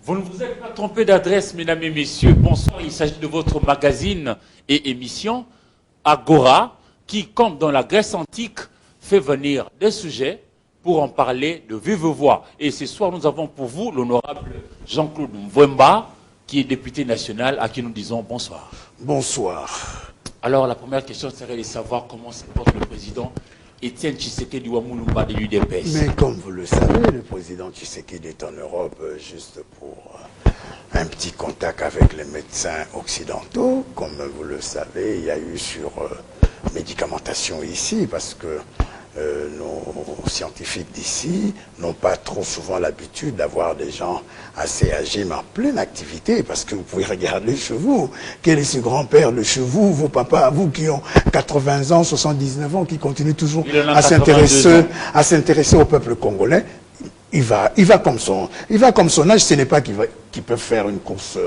Vous ne vous êtes pas trompé d'adresse, mesdames et messieurs. Bonsoir, il s'agit de votre magazine et émission Agora, qui, comme dans la Grèce antique, fait venir des sujets pour en parler de vive voix. Et ce soir, nous avons pour vous l'honorable Jean-Claude Mvwemba, qui est député national, à qui nous disons bonsoir. Bonsoir. Alors, la première question serait de savoir comment se porte le président Étienne Tshisekedi Wamulumba de l'UDPS. Mais comme vous le savez, le président Tshisekedi est en Europe juste pour un petit contact avec les médecins occidentaux. Comme vous le savez, il y a eu sur médicamentation ici, parce que nos scientifiques d'ici n'ont pas trop souvent l'habitude d'avoir des gens assez âgés mais en pleine activité, parce que vous pouvez regarder chez vous, quel est ce grand-père de chez vous, vos papas, vous qui ont 80 ans, 79 ans, qui continuent toujours à s'intéresser au peuple congolais. Il va comme son âge. Ce n'est pas qu'il peut faire une course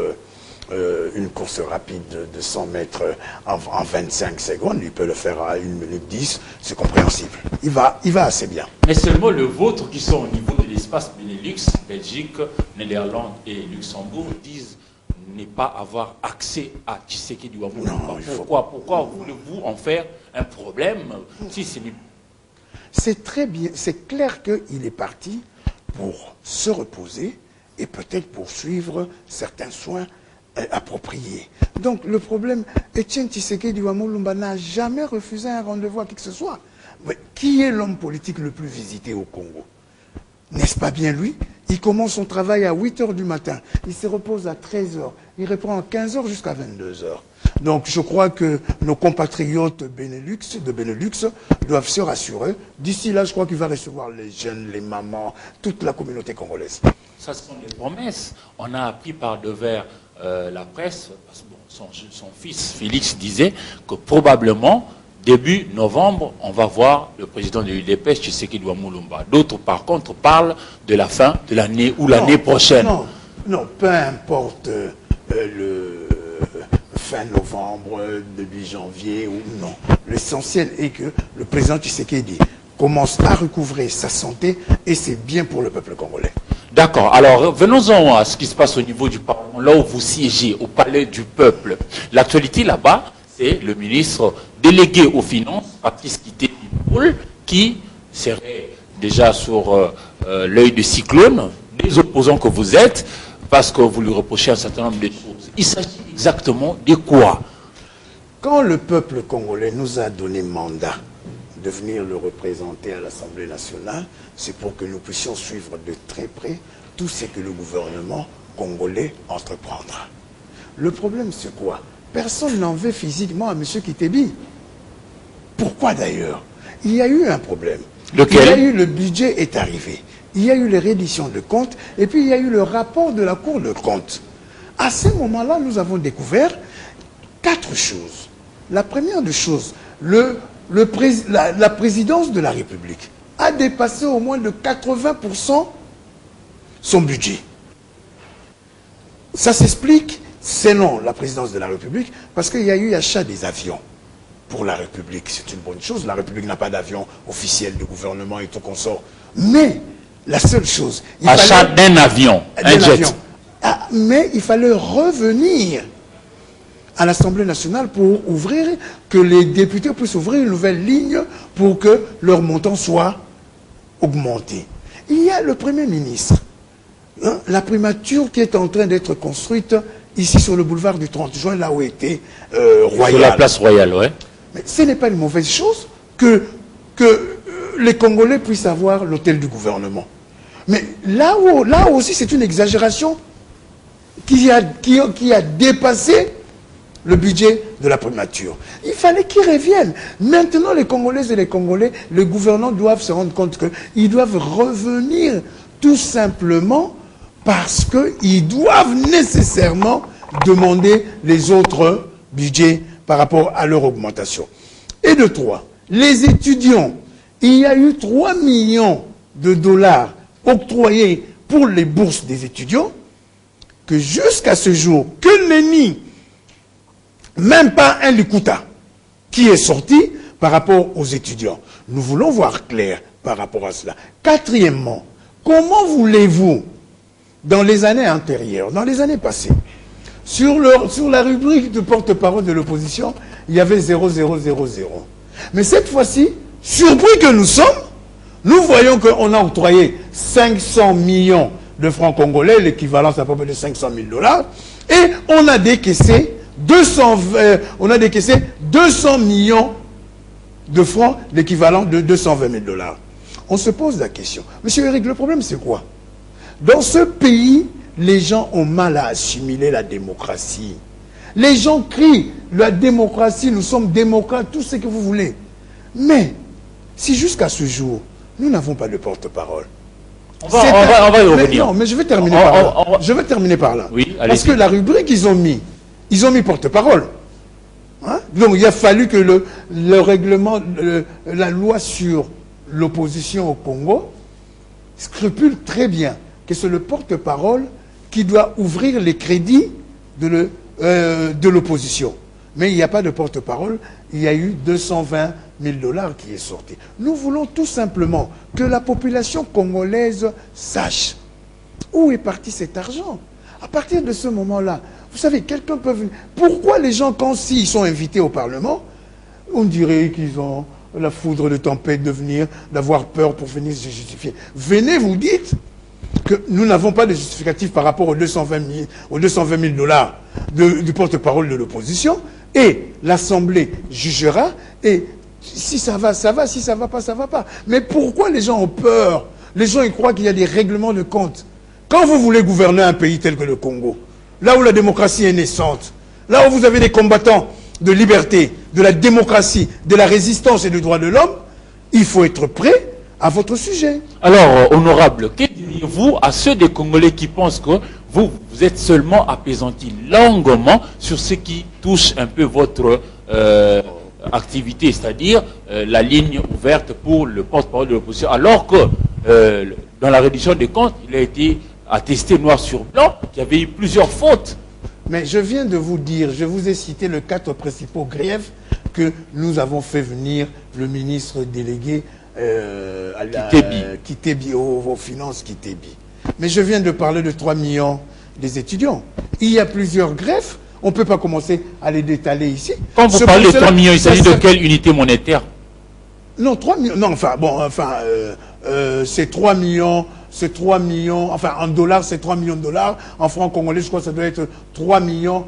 rapide de 100 mètres en 25 secondes. Il peut le faire à 1 minute 10, c'est compréhensible. Il va assez bien. Mais seulement le vôtre, qui sont au niveau de l'espace Benelux, Belgique, Néerlande et Luxembourg, disent ne pas avoir accès à Tshisekedi Wamulumba. Pourquoi voulez-vous en faire un problème si c'est très bien, c'est clair qu'il est parti pour se reposer et peut-être poursuivre certains soins appropriés. Donc le problème, Étienne Tshisekedi Wamulumba n'a jamais refusé un rendez-vous à qui que ce soit. Mais qui est l'homme politique le plus visité au Congo? N'est-ce pas bien lui? Il commence son travail à 8 h du matin, il se repose à 13 h, il reprend à 15 h jusqu'à 22 h. Donc je crois que nos compatriotes de Benelux doivent se rassurer. D'ici là, je crois qu'il va recevoir les jeunes, les mamans, toute la communauté congolaise. Ça sont des promesses. On a appris par devers la presse, parce que bon, son fils Félix disait que probablement, début novembre, on va voir le président de l'UDPS, Tshisekedi Wamulumba. D'autres, par contre, parlent de la fin de l'année ou l'année prochaine. Non, peu importe le fin novembre, début janvier ou non. L'essentiel est que le président Tshisekedi commence à recouvrer sa santé et c'est bien pour le peuple congolais. D'accord. Alors, venons-en à ce qui se passe au niveau du Parlement, là où vous siégez, au Palais du Peuple. L'actualité là-bas, c'est le ministre délégué aux Finances, Patrice Kitté-Dipoul, qui serait déjà sur l'œil de cyclone des opposants que vous êtes, parce que vous lui reprochez un certain nombre de choses. Il s'agit exactement de quoi? Quand le peuple congolais nous a donné mandat de venir le représenter à l'Assemblée nationale, c'est pour que nous puissions suivre de très près tout ce que le gouvernement congolais entreprendra. Le problème, c'est quoi? Personne n'en veut physiquement à M. Kittébi. Pourquoi d'ailleurs? Il y a eu un problème. Lequel? Il y a eu le budget est arrivé. Il y a eu les redditions de comptes et puis il y a eu le rapport de la Cour de comptes. À ce moment-là, nous avons découvert 4 choses. La première des choses, la présidence de la République a dépassé au moins de 80% son budget. Ça s'explique, selon la présidence de la République, parce qu'il y a eu achat des avions pour la République. C'est une bonne chose. La République n'a pas d'avion officiel de gouvernement et tout consort. Mais la seule chose... Achat d'un avion, un jet. Mais il fallait revenir à l'Assemblée nationale pour ouvrir, que les députés puissent ouvrir une nouvelle ligne pour que leur montant soit augmenté. Il y a le Premier ministre, la primature qui est en train d'être construite ici sur le boulevard du 30 juin, là où était Royal. Sur la place Royale, oui. Mais ce n'est pas une mauvaise chose que les Congolais puissent avoir l'hôtel du gouvernement. Mais là aussi, c'est une exagération qui a dépassé le budget de la primature. Il fallait qu'ils reviennent. Maintenant, les Congolaises et les Congolais, les gouvernants doivent se rendre compte qu'ils doivent revenir tout simplement parce qu'ils doivent nécessairement demander les autres budgets par rapport à leur augmentation. Et de 3, les étudiants, il y a eu 3 millions de dollars octroyés pour les bourses des étudiants, que jusqu'à ce jour, que nenni, même pas un Likuta qui est sorti par rapport aux étudiants. Nous voulons voir clair par rapport à cela. Quatrièmement, comment voulez-vous dans les années antérieures, dans les années passées, sur la rubrique de porte-parole de l'opposition, il y avait 0000. Mais cette fois-ci, surpris que nous sommes, nous voyons qu'on a octroyé 500 millions de francs congolais, l'équivalent à peu près de 500 000 $, et on a décaissé 200 millions de francs, l'équivalent de 220 000 $. On se pose la question. Monsieur Eric, le problème c'est quoi? Dans ce pays, les gens ont mal à assimiler la démocratie. Les gens crient la démocratie, nous sommes démocrates, tout ce que vous voulez. Mais, si jusqu'à ce jour, nous n'avons pas de porte-parole. On va y revenir. Non, mais je vais terminer par là. Je vais terminer par là. Oui, parce que la rubrique qu'ils ont mis porte-parole. Hein? Donc il a fallu que le règlement, la loi sur l'opposition au Congo scrupule très bien que c'est le porte-parole qui doit ouvrir les crédits de l'opposition. Mais il n'y a pas de porte-parole, il y a eu 220 000 $ qui est sorti. Nous voulons tout simplement que la population congolaise sache où est parti cet argent. À partir de ce moment-là, vous savez, quelqu'un peut venir. Pourquoi les gens, quand s'ils sont invités au Parlement, on dirait qu'ils ont la foudre de tempête de venir, d'avoir peur pour venir se justifier. Venez, vous dites que nous n'avons pas de justificatif par rapport aux 220 000 $ du porte-parole de l'opposition, et l'Assemblée jugera, et si ça va, ça va, si ça va pas, ça va pas. Mais pourquoi les gens ont peur? Les gens ils croient qu'il y a des règlements de compte. Quand vous voulez gouverner un pays tel que le Congo, là où la démocratie est naissante, là où vous avez des combattants de liberté, de la démocratie, de la résistance et des droits de l'homme, il faut être prêt à votre sujet. Alors, honorable, que diriez-vous à ceux des Congolais qui pensent que vous êtes seulement apaisantis longuement sur ce qui touche un peu votre activité, c'est-à-dire la ligne ouverte pour le porte-parole de l'opposition, alors que dans la reddition des comptes, il a été attesté noir sur blanc qu'il y avait eu plusieurs fautes. Mais je viens de vous dire, je vous ai cité les 4 principaux griefs que nous avons fait venir le ministre délégué Kitebi, aux finances Kitebi. Mais je viens de parler de 3 millions des étudiants. Il y a plusieurs greffes. On ne peut pas commencer à les détaler ici. Quand vous parlez de 3 millions, il s'agit de quelle unité monétaire? Non, 3 millions. Non, c'est 3 millions. C'est 3 millions. Enfin, en dollars, c'est 3 millions de dollars. En francs congolais, je crois que ça doit être 3 millions.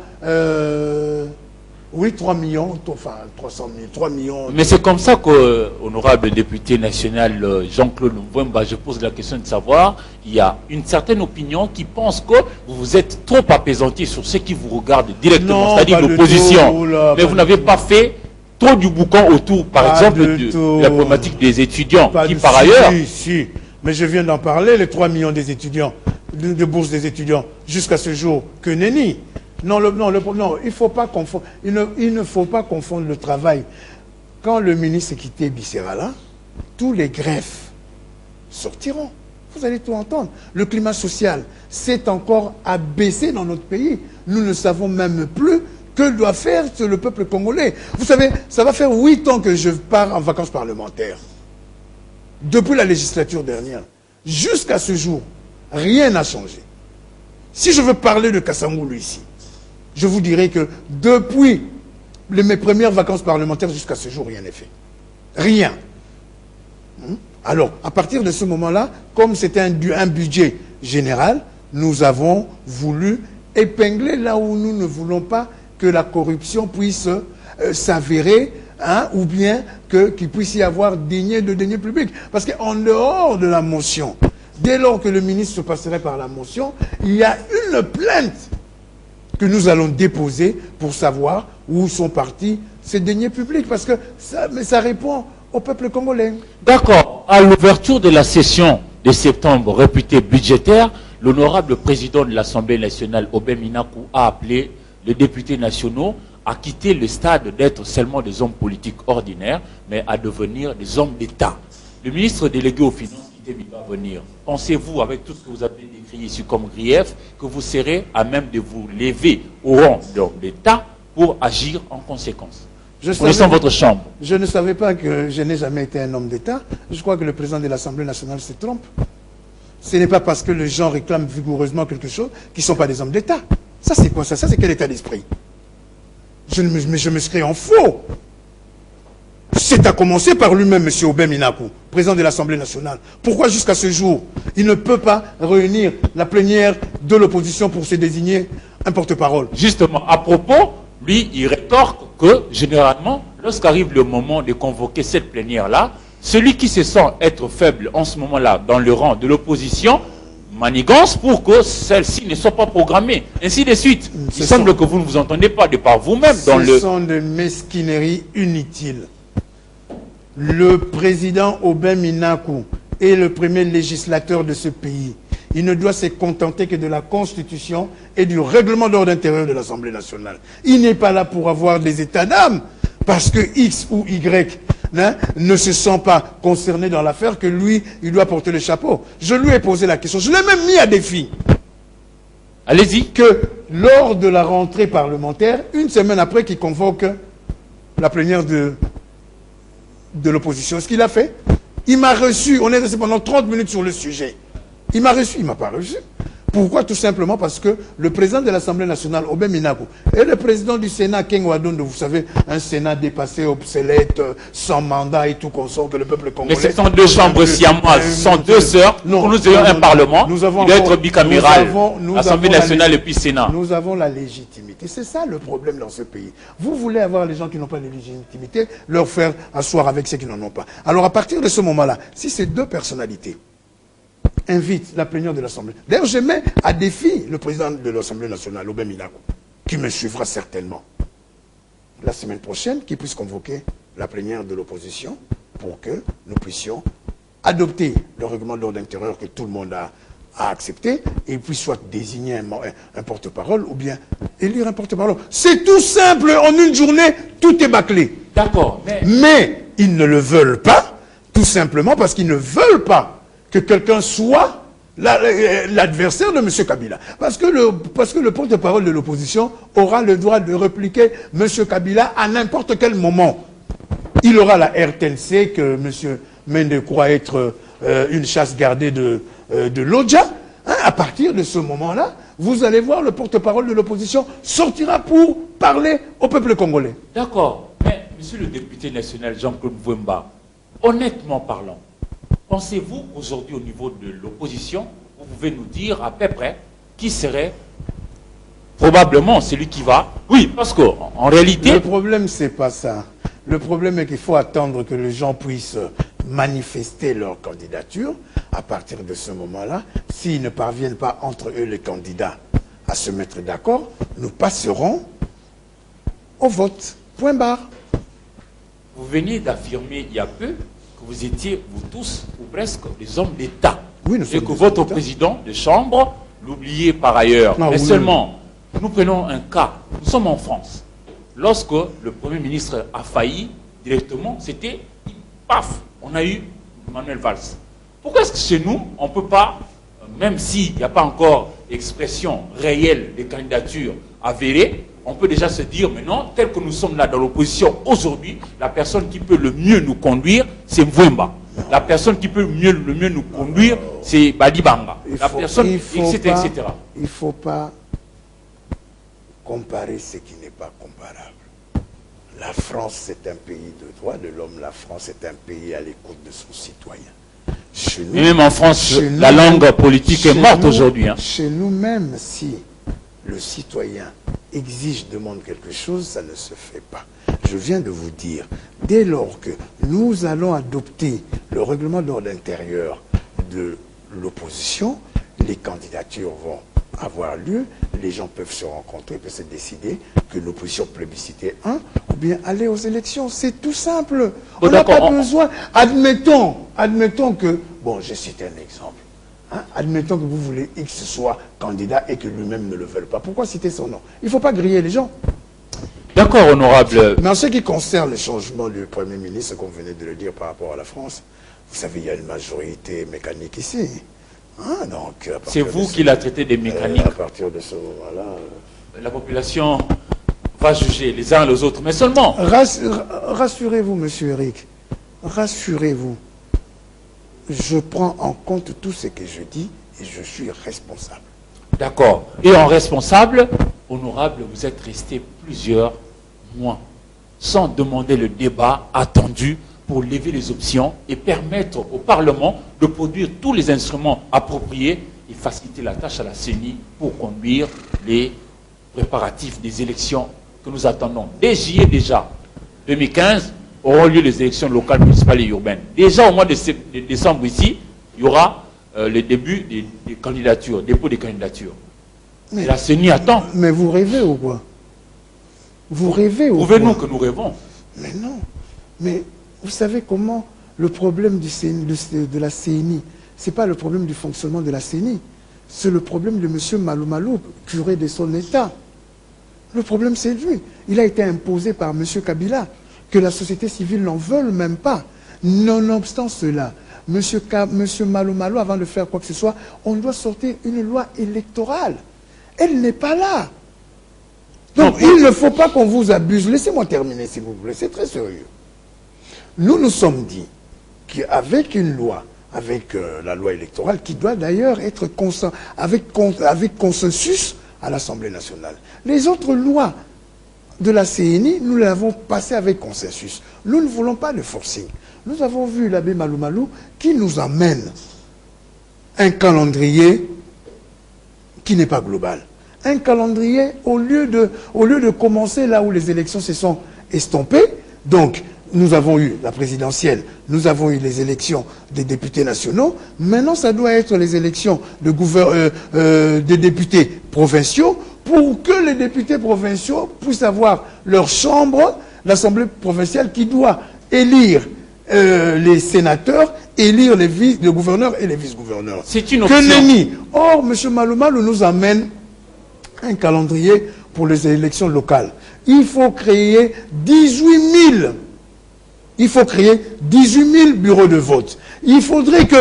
Oui, 3 millions. Enfin, 300 000. 3 millions. Mais c'est comme ça que, honorable député national Jean-Claude Mvouemba, je pose la question de savoir, il y a une certaine opinion qui pense que vous êtes trop apaisanti sur ce qui vous regarde directement, c'est-à-dire l'opposition. Mais vous n'avez pas fait trop du boucan autour, par exemple, de la problématique des étudiants, qui par ailleurs... Si. Mais je viens d'en parler, les 3 millions des étudiants, de bourses des étudiants, jusqu'à ce jour, que nenni. Non, il ne faut pas confondre. Il ne faut pas confondre le travail. Quand le ministre Kitebi sera là, tous les greffes sortiront. Vous allez tout entendre. Le climat social s'est encore abaissé dans notre pays. Nous ne savons même plus que doit faire le peuple congolais. Vous savez, ça va faire 8 ans que je pars en vacances parlementaires. Depuis la législature dernière, jusqu'à ce jour, rien n'a changé. Si je veux parler de Kassamoulou ici, je vous dirais que depuis mes premières vacances parlementaires jusqu'à ce jour, rien n'est fait. Rien. Alors, à partir de ce moment-là, comme c'était un budget général, nous avons voulu épingler là où nous ne voulons pas que la corruption puisse s'avérer, ou bien qu'il puisse y avoir de deniers publics. Parce qu'en dehors de la motion, dès lors que le ministre se passerait par la motion, il y a une plainte que nous allons déposer pour savoir où sont partis ces deniers publics. Parce que ça répond au peuple congolais. D'accord. À l'ouverture de la session de septembre réputée budgétaire, l'honorable président de l'Assemblée nationale, Aubin Minakou, a appelé les députés nationaux à quitter le stade d'être seulement des hommes politiques ordinaires, mais à devenir des hommes d'État. Le ministre délégué aux finances, Kitebi, va venir. Pensez-vous, avec tout ce que vous avez décrit ici comme grief, que vous serez à même de vous lever au rang d'homme d'État pour agir en conséquence? Connaissant votre chambre. Je ne savais pas que je n'ai jamais été un homme d'État. Je crois que le président de l'Assemblée nationale se trompe. ce n'est pas parce que les gens réclament vigoureusement quelque chose qu'ils ne sont pas des hommes d'État. Ça, c'est quoi ça? Ça, c'est quel état d'esprit? Je me serais en faux. C'est à commencer par lui-même, M. Aubin Minakou, président de l'Assemblée nationale. Pourquoi jusqu'à ce jour, il ne peut pas réunir la plénière de l'opposition pour se désigner un porte-parole? Justement, à propos, lui, il rétorque que, généralement, lorsqu'arrive le moment de convoquer cette plénière-là, celui qui se sent être faible en ce moment-là dans le rang de l'opposition manigance pour que celle-ci ne soit pas programmée, ainsi de suite. Il semble que vous ne vous entendez pas de par vous-même dans le... Ce sont des mesquineries inutiles. Le président Aubin Minakou est le premier législateur de ce pays. Il ne doit se contenter que de la Constitution et du règlement d'ordre intérieur de l'Assemblée nationale. Il n'est pas là pour avoir des états d'âme, parce que X ou Y ne se sent pas concerné dans l'affaire, que lui, il doit porter le chapeau. Je lui ai posé la question, je l'ai même mis à défi. Allez-y. Que lors de la rentrée parlementaire, une semaine après qu'il convoque la plénière de l'opposition, ce qu'il a fait, il m'a reçu, on est resté pendant 30 minutes sur le sujet. Il m'a reçu, il ne m'a pas reçu. Pourquoi? Tout simplement parce que le président de l'Assemblée nationale, Aubin Minakou, et le président du Sénat, Ken Wadondo, vous savez, un Sénat dépassé, obsolète, sans mandat et tout consort, que le peuple congolais... Mais ce sont deux chambres siamoises, ce sont deux sœurs. Non, pour nous ayons un parlement, il doit être bicaméral. L'Assemblée nationale et puis Sénat. Nous avons la légitimité. C'est ça le problème dans ce pays. Vous voulez avoir les gens qui n'ont pas de légitimité, leur faire asseoir avec ceux qui n'en ont pas. Alors à partir de ce moment-là, si ces deux personnalités invite la plénière de l'Assemblée. D'ailleurs, je mets à défi le président de l'Assemblée nationale, Aubin Minakou, qui me suivra certainement la semaine prochaine, qui puisse convoquer la plénière de l'opposition pour que nous puissions adopter le règlement d'ordre intérieur que tout le monde a accepté, et puis soit désigner un porte-parole ou bien élire un porte-parole. C'est tout simple, en une journée, tout est bâclé. D'accord. Mais ils ne le veulent pas, tout simplement parce qu'ils ne veulent pas que quelqu'un soit l'adversaire de M. Kabila. Parce que le porte-parole de l'opposition aura le droit de répliquer M. Kabila à n'importe quel moment. Il aura la RTNC que M. Mende croit être une chasse gardée de l'Odja. À partir de ce moment-là, vous allez voir le porte-parole de l'opposition sortira pour parler au peuple congolais. D'accord. Mais, monsieur le député national Jean-Claude Mvouemba, honnêtement parlant, pensez-vous aujourd'hui au niveau de l'opposition, vous pouvez nous dire à peu près qui serait probablement celui qui va... Oui, parce qu'en réalité... Le problème, c'est pas ça. Le problème est qu'il faut attendre que les gens puissent manifester leur candidature. À partir de ce moment-là, s'ils ne parviennent pas entre eux, les candidats, à se mettre d'accord, nous passerons au vote. Point barre. Vous venez d'affirmer il y a peu que vous étiez, vous tous, ou presque, des hommes d'État. Oui, nous sommes et que votre président de chambre, l'oubliez par ailleurs. Ah, mais oui, seulement, nous prenons un cas. Nous sommes en France. Lorsque le Premier ministre a failli, directement, c'était paf, on a eu Manuel Valls. Pourquoi est-ce que chez nous, on ne peut pas, même s'il n'y a pas encore expression réelle des candidatures avérées, on peut déjà se dire, mais non, tel que nous sommes là dans l'opposition aujourd'hui, la personne qui peut le mieux nous conduire, c'est Mvouemba. La personne qui peut le mieux nous conduire, c'est Badibanga. Etc. Il ne faut pas comparer ce qui n'est pas comparable. La France, c'est un pays de droits de l'homme. La France est un pays à l'écoute de son citoyen. Mais même en France, la langue politique est morte aujourd'hui. Hein. Chez nous-mêmes, si le citoyen exige, demande quelque chose, ça ne se fait pas. Je viens de vous dire, dès lors que nous allons adopter le règlement d'ordre intérieur de l'opposition, les candidatures vont avoir lieu, les gens peuvent se rencontrer, peuvent se décider que l'opposition plébisciter un, ou bien aller aux élections. C'est tout simple. On n'a pas besoin. Admettons que, bon, je cite un exemple. Hein, admettons que vous voulez X soit candidat et que lui-même ne le veuille pas. Pourquoi citer son nom? Il ne faut pas griller les gens. D'accord, honorable. Mais en ce qui concerne le changement du Premier ministre, comme vous venez de le dire par rapport à la France, vous savez, il y a une majorité mécanique ici. Ah, c'est vous qui l'a traité des mécaniques. À partir de ce moment-là... La population va juger les uns les autres, mais seulement... Rassurez-vous, monsieur Eric. Rassurez-vous. je prends en compte tout ce que je dis et je suis responsable. D'accord. Et en responsable, honorable, vous êtes resté plusieurs mois sans demander le débat attendu pour lever les options et permettre au Parlement de produire tous les instruments appropriés et faciliter la tâche à la CENI pour conduire les préparatifs des élections que nous attendons. Dès juillet déjà 2015, auront lieu les élections locales, municipales et urbaines. Déjà au mois de décembre ici, il y aura le début des candidatures, dépôt des candidatures. Mais la CENI attend. Mais vous rêvez ou quoi? Vous rêvez ou quoi? Prouvez-nous que nous rêvons. Mais non. Mais vous savez comment le problème de la CENI, ce n'est pas le problème du fonctionnement de la CENI, c'est le problème de M. Malou Malou, curé de son État. Le problème, c'est lui. Il a été imposé par M. Kabila, que la société civile n'en veut même pas. Nonobstant cela, M. Malou Malou, avant de faire quoi que ce soit, on doit sortir une loi électorale. Elle n'est pas là. Donc, il ne faut pas qu'on vous abuse. Laissez-moi terminer, s'il vous plaît. C'est très sérieux. Nous nous sommes dit qu'avec une loi, avec la loi électorale, qui doit d'ailleurs être avec consensus à l'Assemblée nationale. Les autres lois de la CENI, nous l'avons passées avec consensus. Nous ne voulons pas de forcing. Nous avons vu l'abbé Malou Malou qui nous amène un calendrier qui n'est pas global. Un calendrier, au lieu de commencer là où les élections se sont estompées, donc nous avons eu la présidentielle, nous avons eu les élections des députés nationaux, maintenant ça doit être les élections des députés provinciaux pour que les députés provinciaux puissent avoir leur chambre, l'Assemblée provinciale qui doit élire les sénateurs, élire le gouverneur et les vice-gouverneurs. C'est une option. Que nenni. Or, M. Malou Malou nous amène un calendrier pour les élections locales. Il faut créer 18 000. Il faut créer 18 000 bureaux de vote. Il faudrait que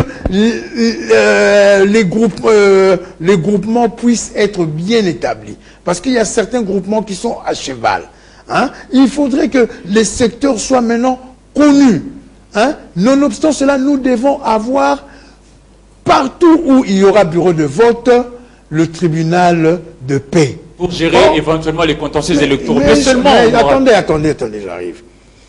les groupements puissent être bien établis. Parce qu'il y a certains groupements qui sont à cheval. Hein? Il faudrait que les secteurs soient maintenant connus. Hein? Nonobstant cela, nous devons avoir, partout où il y aura bureau de vote, le tribunal de paix. Pour gérer éventuellement les contentieux électoraux. Mais seulement... Attendez, j'arrive.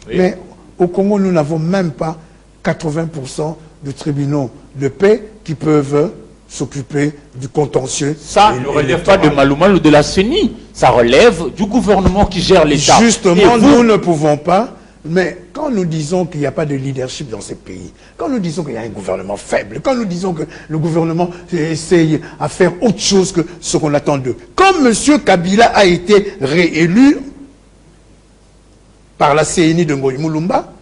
Oui. Mais au Congo, nous n'avons même pas 80% de tribunaux de paix qui peuvent s'occuper du contentieux. Ça ne relève pas de Malou Malou ou de la CENI. Ça relève du gouvernement qui gère l'État. Justement, nous ne pouvons pas. Mais quand nous disons qu'il n'y a pas de leadership dans ces pays, quand nous disons qu'il y a un gouvernement faible, quand nous disons que le gouvernement essaye à faire autre chose que ce qu'on attend d'eux, comme M. Kabila a été réélu par la CENI de Ngoï Moulumba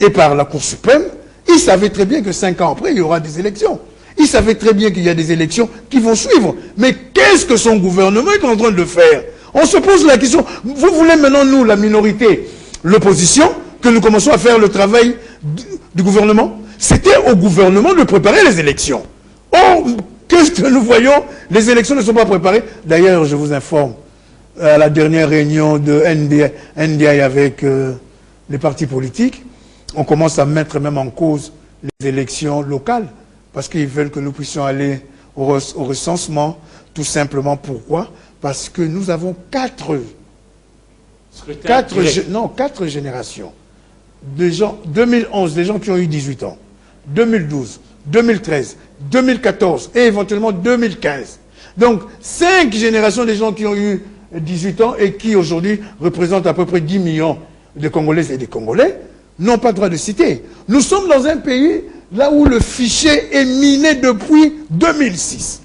et par la Cour suprême, il savait très bien que 5 ans après, il y aura des élections. Il savait très bien qu'il y a des élections qui vont suivre. Mais qu'est-ce que son gouvernement est en train de faire? On se pose la question, vous voulez maintenant, nous, la minorité, l'opposition, que nous commençons à faire le travail du gouvernement? C'était au gouvernement de préparer les élections. Or, qu'est-ce que nous voyons? Les élections ne sont pas préparées. D'ailleurs, je vous informe, à la dernière réunion de NDI avec les partis politiques, on commence à mettre même en cause les élections locales, parce qu'ils veulent que nous puissions aller au recensement, tout simplement. Pourquoi? Parce que nous avons quatre générations. Des gens, 2011, des gens qui ont eu 18 ans, 2012, 2013, 2014 et éventuellement 2015. Donc, 5 générations des gens qui ont eu 18 ans et qui aujourd'hui représentent à peu près 10 millions de Congolaises et de Congolais, n'ont pas droit de citer. Nous sommes dans un pays là où le fichier est miné depuis 2006.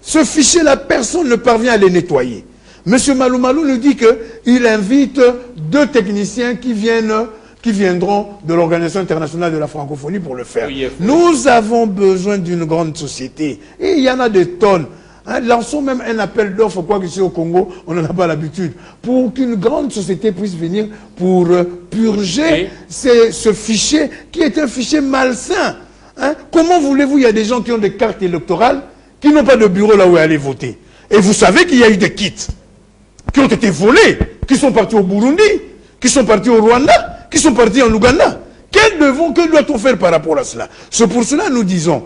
Ce fichier-là, personne ne parvient à les nettoyer. M. Malou Malou nous dit qu'il invite 2 techniciens qui viendront de l'Organisation internationale de la francophonie pour le faire. Oui, nous avons besoin d'une grande société. Et il y en a des tonnes. Hein, lançons même un appel d'offres, quoi que ce soit au Congo, on n'en a pas l'habitude, pour qu'une grande société puisse venir pour purger ce fichier qui est un fichier malsain. Hein? Comment voulez-vous, il y a des gens qui ont des cartes électorales, qui n'ont pas de bureau là où aller voter. Et vous savez qu'il y a eu des kits qui ont été volés, qui sont partis au Burundi, qui sont partis au Rwanda, qui sont partis en Ouganda, Que doit-on faire par rapport à cela? C'est pour cela que nous disons,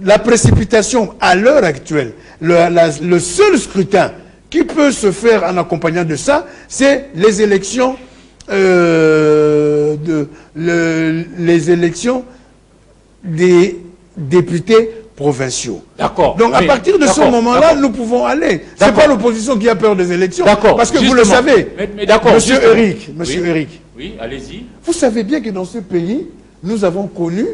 la précipitation à l'heure actuelle, le seul scrutin qui peut se faire en accompagnant de ça, c'est les élections, les élections des députés provinciaux. D'accord. Donc à partir de ce moment-là, nous pouvons aller. Ce n'est pas l'opposition qui a peur des élections. D'accord. Parce que vous le savez, Monsieur Eric, oui, allez-y. vous savez bien que dans ce pays, nous avons connu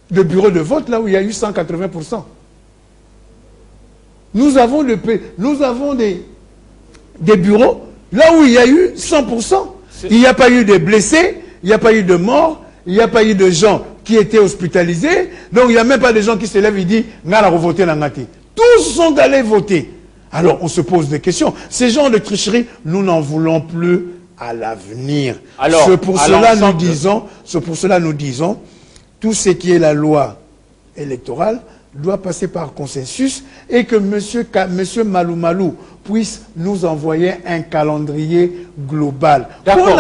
des bureaux de vote là où il y a eu 180%. Nous avons des bureaux là où il y a eu 100%. Il n'y a pas eu de blessés, il n'y a pas eu de morts, il n'y a pas eu de gens qui étaient hospitalisés. Donc il n'y a même pas de gens qui se lèvent et disent « N'a voté la ngati ». Tous sont allés voter. Alors on se pose des questions. Ces gens de tricherie, nous n'en voulons plus à l'avenir. C'est pour cela nous disons, tout ce qui est la loi électorale doit passer par consensus et que M. Malou Malou puisse nous envoyer un calendrier global. D'accord,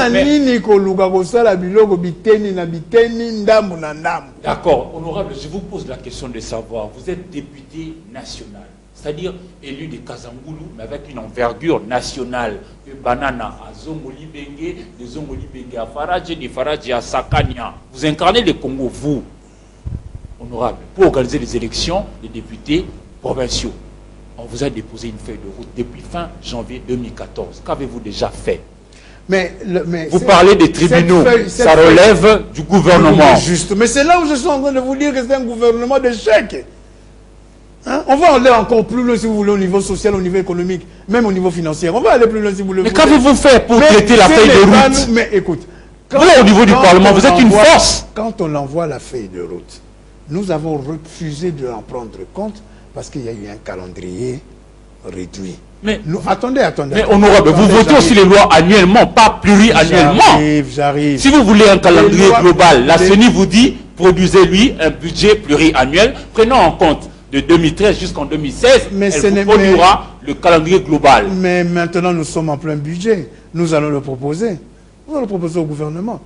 honorable, je vous pose la question de savoir, vous êtes député national, c'est-à-dire élu de Kazangoulou, mais avec une envergure nationale, de Banana à Zongoli Bengue, de Zongoli Bengue à Faradji, de Faradji à Sakania. Vous incarnez le Congo, vous, honorable, pour organiser les élections des députés provinciaux. On vous a déposé une feuille de route depuis fin janvier 2014. Qu'avez-vous déjà fait? Vous parlez des tribunaux, ça relève du gouvernement. Juste. Mais c'est là où je suis en train de vous dire que c'est un gouvernement d'échec. Hein? On va aller encore plus loin si vous voulez au niveau social, au niveau économique, même au niveau financier. On va aller plus loin si vous voulez. Mais qu'avez-vous fait pour traiter la feuille de route? Mais écoute, vous, au niveau du Parlement, vous êtes une force. Quand on envoie la feuille de route, nous avons refusé de en prendre compte parce qu'il y a eu un calendrier réduit. Mais attendez. Mais honorable, vous votez aussi les lois annuellement, pas pluriannuellement. J'arrive. Si vous voulez un calendrier global, la CENI vous dit, produisez-lui un budget pluriannuel, prenant en compte de 2013 jusqu'en 2016, elle produira le calendrier global. Mais maintenant, nous sommes en plein budget. Nous allons le proposer. Nous allons le proposer au gouvernement.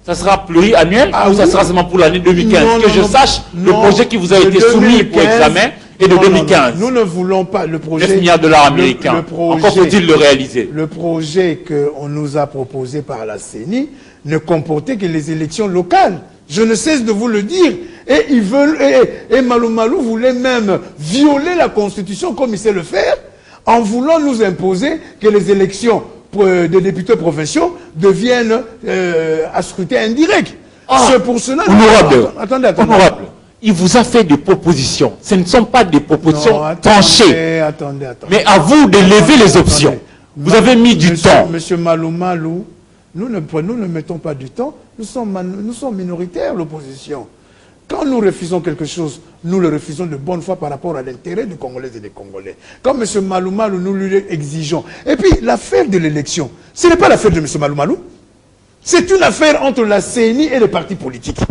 Ça sera pluriannuel ou ça sera seulement pour l'année 2015? Que je sache, le projet qui vous a été soumis pour examen est de 2015. Nous ne voulons pas le projet. 9 milliards de dollars américains. Encore faut-il le réaliser. Le projet qu'on nous a proposé par la CENI ne comportait que les élections locales. Je ne cesse de vous le dire. Et ils veulent, et Malou Malou voulait même violer la Constitution comme il sait le faire, en voulant nous imposer que les élections des députés provinciaux deviennent à scrutin indirect. C'est pour cela... Attendez. Honorable, il vous a fait des propositions. Ce ne sont pas des propositions tranchées. Attendez. Mais à vous de lever les options. Vous avez mis du temps. Monsieur Malou Malou, nous ne mettons pas du temps. Nous sommes minoritaires, l'opposition. Quand nous refusons quelque chose, nous le refusons de bonne foi par rapport à l'intérêt des Congolais et des Congolais. Comme M. Malou Malou, nous lui exigeons. Et puis, l'affaire de l'élection, ce n'est pas l'affaire de M. Malou Malou. C'est une affaire entre la CENI et les partis politiques.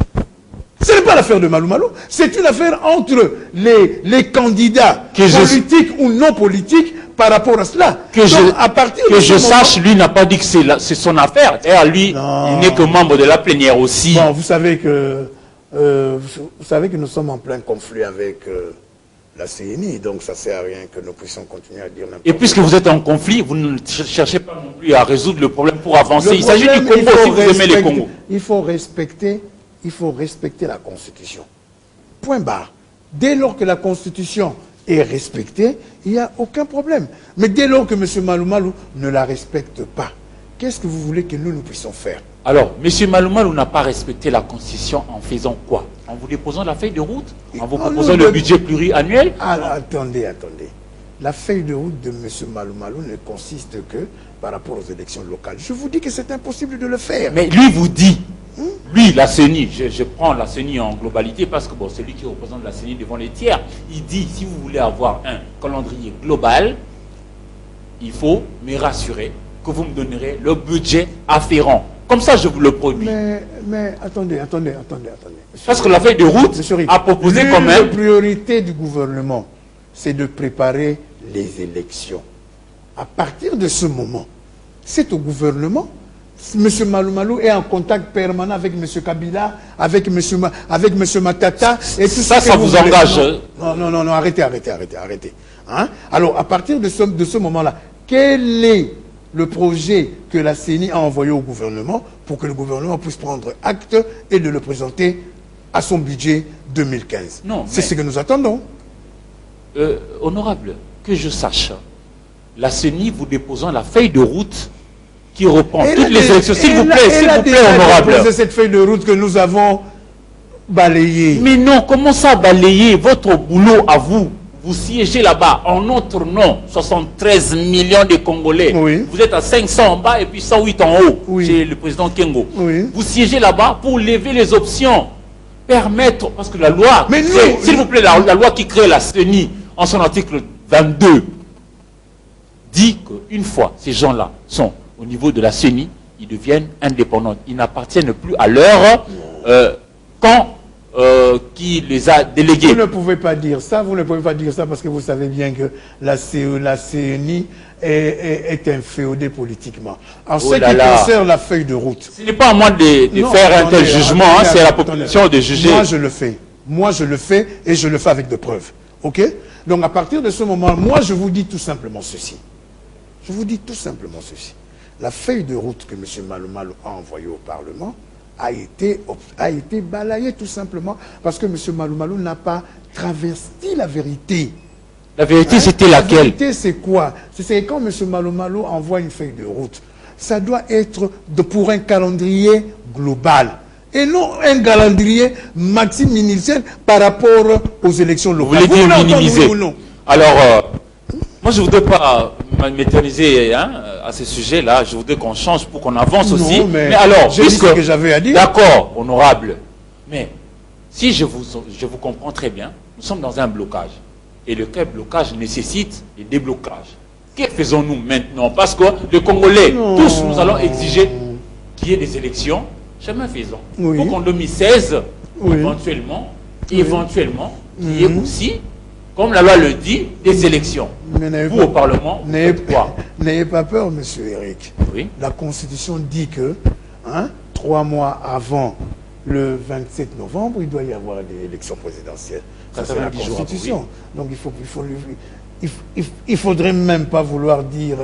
Ce n'est pas l'affaire de Malou Malou. C'est une affaire entre les candidats politiques ou non politiques par rapport à cela. Que je sache, lui n'a pas dit que c'est son affaire. D'ailleurs, lui, il n'est que membre de la plénière aussi. Bon, vous savez que nous sommes en plein conflit avec la CENI, donc ça ne sert à rien que nous puissions continuer à dire n'importe quoi. Et puisque vous êtes en conflit, vous ne cherchez pas non plus à résoudre le problème pour avancer. Il s'agit du Congo si vous aimez les Congos. Il faut respecter la Constitution. Point barre. Dès lors que la Constitution est respectée, il n'y a aucun problème. Mais dès lors que M. Malou Malou ne la respecte pas, qu'est-ce que vous voulez que nous puissions faire? Alors, M. Malou Malou n'a pas respecté la Constitution en faisant quoi? En vous déposant la feuille de route? En vous proposant le budget pluriannuel? Attendez. La feuille de route de M. Malou Malou ne consiste que par rapport aux élections locales. Je vous dis que c'est impossible de le faire. Mais lui vous dit, lui, la CENI, je prends la CENI en globalité parce que bon, c'est lui qui représente la CENI devant les tiers. Il dit, si vous voulez avoir un calendrier global, il faut me rassurer que vous me donnerez le budget afférent. Comme ça, je vous le produis. Mais attendez. Parce que la feuille de route a proposé quand même... La priorité du gouvernement, c'est de préparer les élections. À partir de ce moment, c'est au gouvernement M. Malou est en contact permanent avec M. Kabila, avec M. Matata. Et tout ça vous engage? Non, arrêtez. Hein? Alors, à partir de ce moment-là, quel est le projet que la CENI a envoyé au gouvernement pour que le gouvernement puisse prendre acte et de le présenter à son budget 2015? Non, c'est ce que nous attendons. Honorable, que je sache, la CENI vous déposant la feuille de route qui reprend toutes les élections. S'il vous plaît, honorable. C'est cette feuille de route que nous avons balayée. Mais non, comment ça balayer votre boulot à vous? Vous siégez là-bas en notre nom, 73 millions de Congolais. Oui. Vous êtes à 500 en bas et puis 108 en haut, oui, chez le président Kengo. Oui. Vous siégez là-bas pour lever les options, permettre, parce que la loi, s'il vous plaît, la loi qui crée la CENI, en son article 22, dit qu'une fois ces gens-là sont au niveau de la CENI, ils deviennent indépendants. Ils n'appartiennent plus à leur camp qui les a délégués. Vous ne pouvez pas dire ça, parce que vous savez bien que la CENI est inféodée politiquement. En ce qui concerne la feuille de route. Ce n'est pas à moi de faire un tel jugement, c'est la population de juger. Moi je le fais et je le fais avec de preuves. Ok? Donc à partir de ce moment, moi je vous dis tout simplement ceci. La feuille de route que M. Malou a envoyée au Parlement a été balayée tout simplement parce que M. Malou n'a pas traversé la vérité. La vérité, c'était laquelle? La vérité, c'est quoi? C'est quand M. Malou envoie une feuille de route, ça doit être pour un calendrier global. Et non un calendrier maximilien par rapport aux élections locales. Vous voulez dire minimiser? Alors, moi je ne voudrais pas m'éterniser à ce sujet-là. Je voudrais qu'on change pour qu'on avance aussi. Mais alors, j'ai dit ce que j'avais à dire. D'accord, honorable. Mais si je vous comprends très bien, nous sommes dans un blocage. Et le blocage nécessite des déblocages. Que faisons-nous maintenant? Parce que les Congolais, tous, nous allons exiger qu'il y ait des élections. Chemin faisant. Oui. Pour qu'en 2016, oui, éventuellement, il y ait aussi, comme la loi le dit, des élections. Vous, au Parlement, quoi? N'ayez pas peur, monsieur Eric. Oui. La Constitution dit que 3 mois avant le 27 novembre, il doit y avoir des élections présidentielles. Ça, c'est la Constitution. Donc, il faudrait même pas vouloir dire...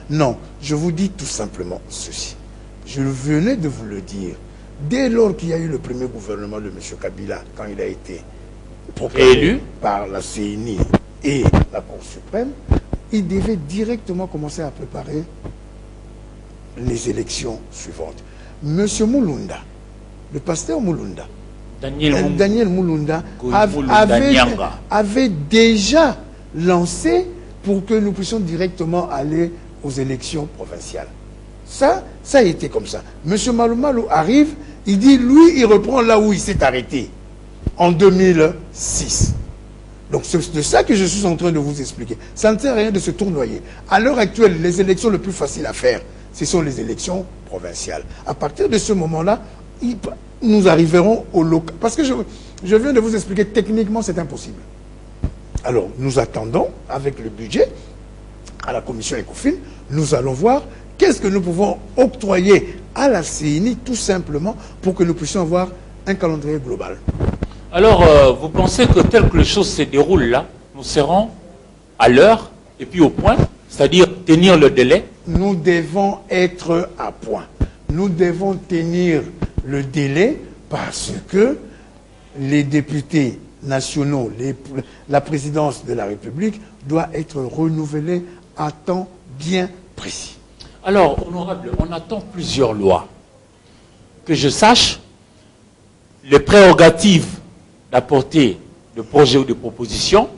Non, je vous dis tout simplement ceci. Je venais de vous le dire. Dès lors qu'il y a eu le premier gouvernement de M. Kabila, quand il a été élu par la CENI et la Cour suprême, il devait directement commencer à préparer les élections suivantes. M. Mulunda, le pasteur Mulunda, Daniel Mulunda avait déjà lancé pour que nous puissions directement aller aux élections provinciales. Ça a été comme ça. M. Malou arrive, il dit, lui, il reprend là où il s'est arrêté, en 2006. Donc c'est de ça que je suis en train de vous expliquer. Ça ne sert à rien de se tournoyer. À l'heure actuelle, les élections les plus faciles à faire, ce sont les élections provinciales. À partir de ce moment-là, nous arriverons au local. Parce que je viens de vous expliquer, techniquement, c'est impossible. Alors, nous attendons, avec le budget, à la commission ECOFIN, nous allons voir qu'est-ce que nous pouvons octroyer à la CENI, tout simplement, pour que nous puissions avoir un calendrier global. Alors, vous pensez que tel que les choses se déroulent là, nous serons à l'heure et puis au point, c'est-à-dire tenir le délai? Nous devons être à point. Nous devons tenir le délai parce que les députés nationaux, la présidence de la République doit être renouvelée à temps bien précis. Alors, honorable, on attend plusieurs lois. Que je sache, les prérogatives d'apporter de projets ou de propositions,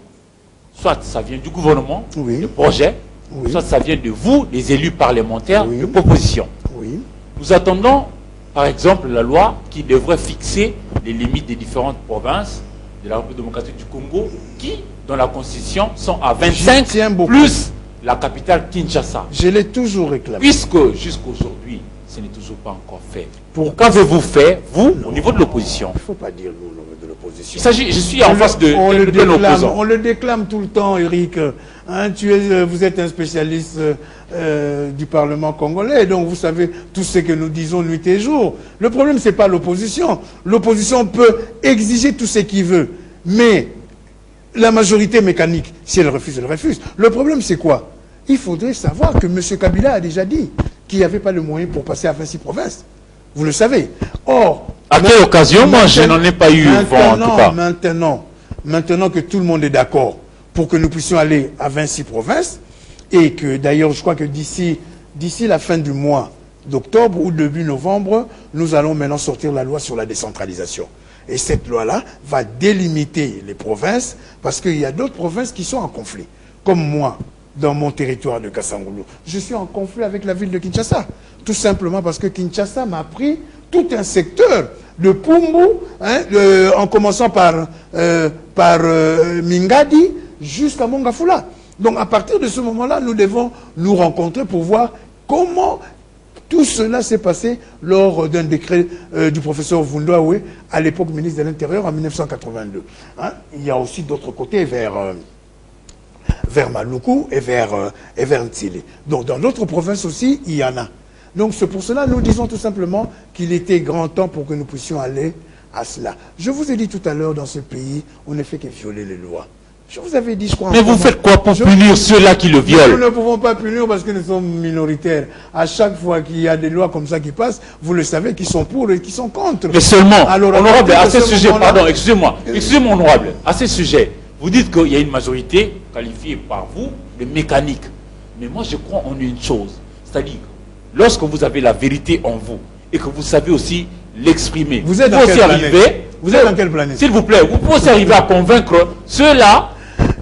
soit ça vient du gouvernement, oui, de projets, oui, soit ça vient de vous, des élus parlementaires, oui, de propositions. Oui. Nous attendons, par exemple, la loi qui devrait fixer les limites des différentes provinces de la République démocratique du Congo, qui, dans la Constitution, sont à 25, plus la capitale Kinshasa. Je l'ai toujours réclamé. Puisque, jusqu'aujourd'hui, ce n'est toujours pas encore fait. Qu'avez-vous fait, vous, au niveau de l'opposition? Il ne faut pas dire nous, au niveau de l'opposition. Je suis en face de l'opposant. On le déclame tout le temps, Eric. hein, vous êtes un spécialiste du Parlement congolais, donc vous savez tout ce que nous disons nuit et jour. Le problème, c'est pas l'opposition. L'opposition peut exiger tout ce qu'il veut, mais la majorité mécanique, si elle refuse, elle refuse. Le problème, c'est quoi? Il faudrait savoir que M. Kabila a déjà dit qu'il n'y avait pas le moyen pour passer à 26 provinces. Vous le savez. Or, à quelle occasion? Moi, je n'en ai pas eu vent, en tout cas. Maintenant que tout le monde est d'accord pour que nous puissions aller à 26 provinces, et que d'ailleurs, je crois que d'ici la fin du mois d'octobre ou début novembre, nous allons maintenant sortir la loi sur la décentralisation. Et cette loi-là va délimiter les provinces, parce qu'il y a d'autres provinces qui sont en conflit. Comme moi, dans mon territoire de Kassangoulou, je suis en conflit avec la ville de Kinshasa. Tout simplement parce que Kinshasa m'a pris tout un secteur de Pumbu, hein, en commençant par Mingadi jusqu'à Mongafula. Donc à partir de ce moment-là, nous devons nous rencontrer pour voir comment tout cela s'est passé lors d'un décret du professeur Vundoawe, à l'époque ministre de l'Intérieur, en 1982. Hein. Il y a aussi d'autres côtés vers Maluku et vers Ntsili. Donc dans d'autres provinces aussi, il y en a. Donc c'est pour cela que nous disons tout simplement qu'il était grand temps pour que nous puissions aller à cela. Je vous ai dit tout à l'heure, dans ce pays, on ne fait que violer les lois. Je vous avais dit, je crois... Mais vous faites quoi pour punir ceux-là qui le violent? Nous ne pouvons pas punir parce que nous sommes minoritaires. À chaque fois qu'il y a des lois comme ça qui passent, vous le savez, qui sont pour et qui sont contre. Mais seulement, alors, honorable, à ce sujet, pardon, excusez-moi, honorable, à ce sujet, vous dites qu'il y a une majorité qualifiée par vous de mécanique. Mais moi, je crois en une chose. C'est-à-dire, lorsque vous avez la vérité en vous et que vous savez aussi l'exprimer, vous êtes dans quelle planète? Vous êtes dans quelle planète? S'il vous plaît, vous pouvez aussi arriver à convaincre ceux-là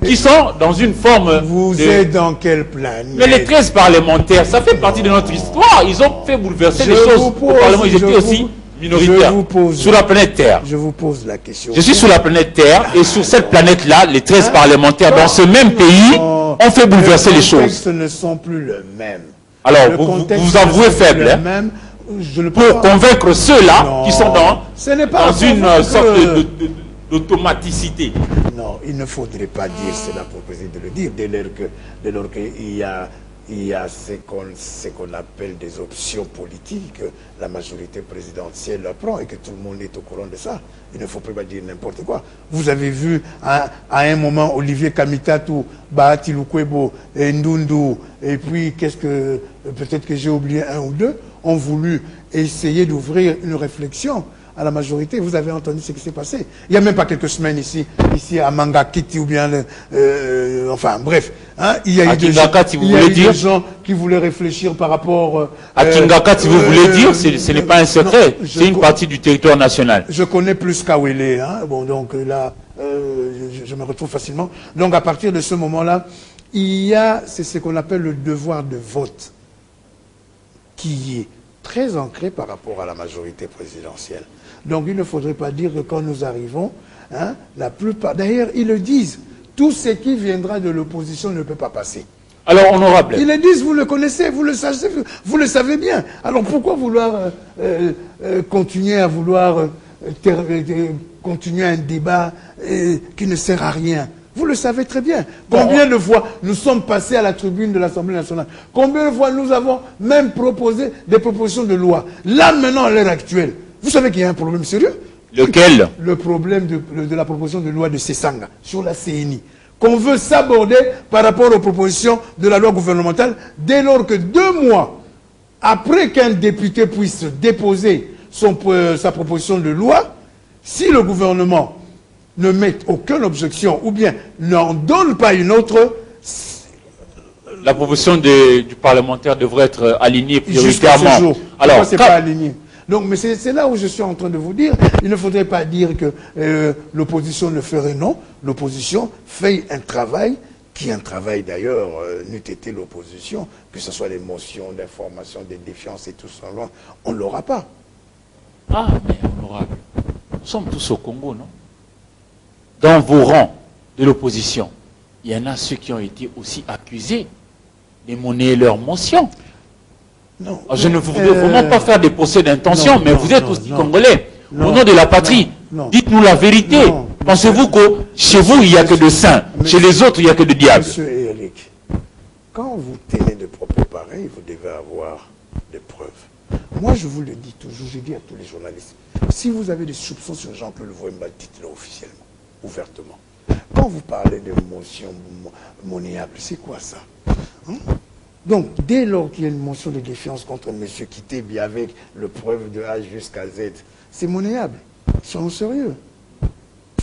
qui sont dans une forme... Vous êtes dans quelle planète? Mais les 13 parlementaires, ça fait partie de notre histoire. Ils ont fait bouleverser les choses au Parlement. Ils étaient aussi minoritaires sur la planète Terre. Je vous pose la question. Je suis sur la planète Terre et sur cette planète-là, les 13 parlementaires dans ce même pays ont fait bouleverser les choses. Les contextes ne sont plus le même. Alors, vous avouez faible, hein, pour convaincre ceux-là qui sont dans une sorte d'automaticité. Non, il ne faudrait pas dire cela pour essayer de le dire, dès lors qu'il y a ce qu'on appelle des options politiques, la majorité présidentielle la prend et que tout le monde est au courant de ça. Il ne faut pas dire n'importe quoi. Vous avez vu à un moment Olivier Kamitatou, Bahati Lukwebo, Ndundu, et puis peut-être que j'ai oublié un ou deux, ont voulu essayer d'ouvrir une réflexion à la majorité. Vous avez entendu ce qui s'est passé. Il n'y a même pas quelques semaines ici à Mangakiti ou bien... enfin, bref. Hein, il y a eu des gens qui voulaient réfléchir par rapport... à Kingakati, vous voulez dire, ce n'est pas un secret. C'est une partie du territoire national. Je connais plus Kawele. Hein, bon, donc là, je me retrouve facilement. Donc à partir de ce moment-là, c'est ce qu'on appelle le devoir de vote qui est très ancré par rapport à la majorité présidentielle. Donc il ne faudrait pas dire que quand nous arrivons, hein, la plupart, d'ailleurs ils le disent, tout ce qui viendra de l'opposition ne peut pas passer. Alors honorable. Ils le disent, vous le connaissez, vous le savez bien. Alors pourquoi vouloir continuer à continuer un débat qui ne sert à rien? Vous le savez très bien. Combien de fois nous sommes passés à la tribune de l'Assemblée nationale? Combien de fois nous avons même proposé des propositions de loi? Là, maintenant, à l'heure actuelle, vous savez qu'il y a un problème sérieux. Lequel? Le problème de la proposition de loi de Sessanga sur la CNI. Qu'on veut s'aborder par rapport aux propositions de la loi gouvernementale dès lors que 2 mois après qu'un député puisse déposer sa proposition de loi, si le gouvernement ne mettent aucune objection ou bien n'en donne pas une autre, la proposition du parlementaire devrait être alignée prioritairement. Alors, c'est pas aligné. Donc, mais c'est là où je suis en train de vous dire, il ne faudrait pas dire que l'opposition ne ferait non. L'opposition fait un travail, qui est un travail d'ailleurs, n'eût été l'opposition, que ce soit les motions d'information, des défiances et tout ça, on ne l'aura pas. Ah, mais honorable, nous sommes tous au Congo, non? Dans vos rangs de l'opposition, il y en a ceux qui ont été aussi accusés de monnayer leurs motions. Non. Je ne voudrais vraiment pas faire des procès d'intention, mais vous êtes aussi Congolais. Au nom de la patrie, dites-nous la vérité. Pensez-vous que chez vous, il n'y a que de saints, chez les autres, il n'y a que de diables? Monsieur Eric, quand vous tenez de propos pareils, vous devez avoir des preuves. Moi, je vous le dis toujours, je dis à tous les journalistes, si vous avez des soupçons sur Jean-Claude Wemba, dites-le officiellement, ouvertement. Quand vous parlez de motion monnaieable, c'est quoi ça? Donc, dès lors qu'il y a une motion de défiance contre M. Kitebi avec le preuve de A jusqu'à Z, c'est monnaieable. Soyons sérieux.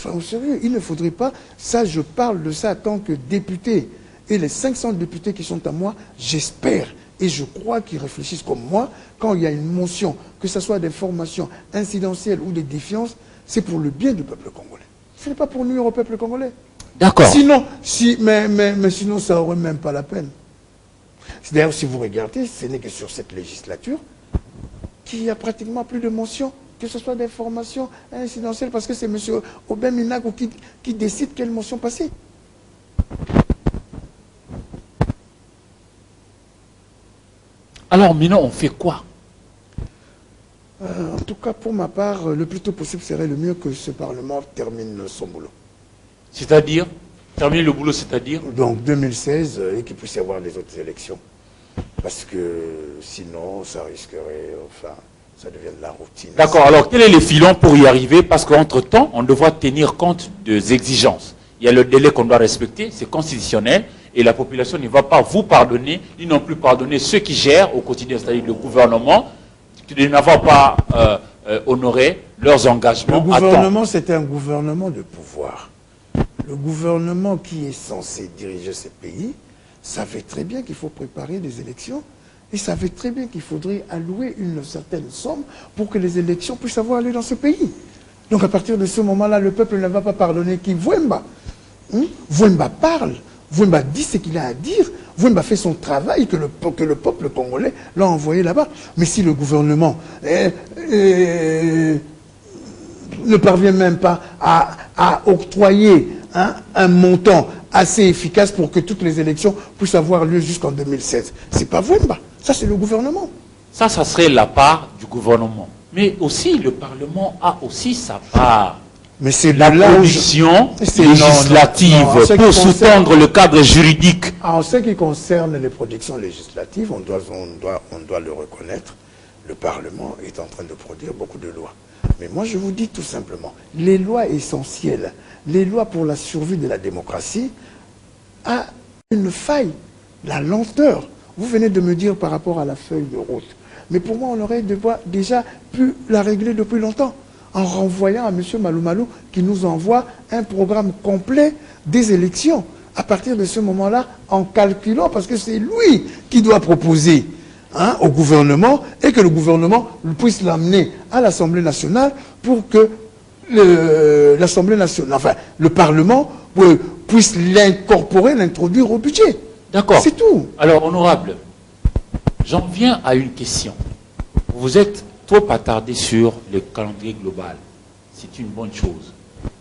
Soyons sérieux. Il ne faudrait pas... Ça, je parle de ça en tant que député. Et les 500 députés qui sont à moi, j'espère et je crois qu'ils réfléchissent comme moi. Quand il y a une motion, que ce soit des formations incidentielles ou des défiances, c'est pour le bien du peuple congolais. Ce n'est pas pour nuire au peuple congolais. D'accord. Sinon, mais sinon, ça n'aurait même pas la peine. D'ailleurs, si vous regardez, ce n'est que sur cette législature qu'il y a pratiquement plus de mentions, que ce soit des formations incidentielles, parce que c'est M. Aubin Minago qui décide quelle motion passer. Alors maintenant, on fait quoi? En tout cas, pour ma part, le plus tôt possible serait le mieux que ce Parlement termine son boulot. C'est-à-dire, terminer le boulot, c'est-à-dire? Donc 2016, et qu'il puisse y avoir les autres élections. Parce que sinon, ça risquerait, enfin, ça devient de la routine. D'accord, alors quel est le filon pour y arriver? Parce qu'entre-temps, on devra tenir compte des exigences. Il y a le délai qu'on doit respecter, c'est constitutionnel, et la population ne va pas vous pardonner, ni non plus pardonner ceux qui gèrent au quotidien, c'est-à-dire le gouvernement, qui ne n'avoir pas honoré leurs engagements. Le gouvernement, c'est un gouvernement de pouvoir. Le gouvernement qui est censé diriger ce pays savait très bien qu'il faut préparer des élections et savait très bien qu'il faudrait allouer une certaine somme pour que les élections puissent avoir lieu dans ce pays. Donc à partir de ce moment-là, le peuple ne va pas pardonner qui Wemba. Wemba parle, Wemba dit ce qu'il a à dire, Wemba fait son travail que le peuple congolais l'a envoyé là-bas. Mais si le gouvernement ne parvient même pas à octroyer un montant assez efficace pour que toutes les élections puissent avoir lieu jusqu'en 2016. C'est pas Wemba, ça c'est le gouvernement. Ça serait la part du gouvernement. Mais aussi, le Parlement a aussi sa part. Mais c'est la production législative pour sous-tendre le cadre juridique. En ce qui concerne les productions législatives, on doit le reconnaître, le Parlement est en train de produire beaucoup de lois. Mais moi je vous dis tout simplement, les lois essentielles, les lois pour la survie de la démocratie, a une faille, la lenteur. Vous venez de me dire par rapport à la feuille de route. Mais pour moi, on aurait déjà pu la régler depuis longtemps, en renvoyant à M. Malou qui nous envoie un programme complet des élections. À partir de ce moment-là, en calculant, parce que c'est lui qui doit proposer au gouvernement, et que le gouvernement puisse l'amener à l'Assemblée nationale pour que l'Assemblée nationale, enfin, le Parlement puisse l'incorporer, l'introduire au budget. D'accord. C'est tout. Alors, honorable, j'en viens à une question. Vous êtes trop attardé sur le calendrier global. C'est une bonne chose.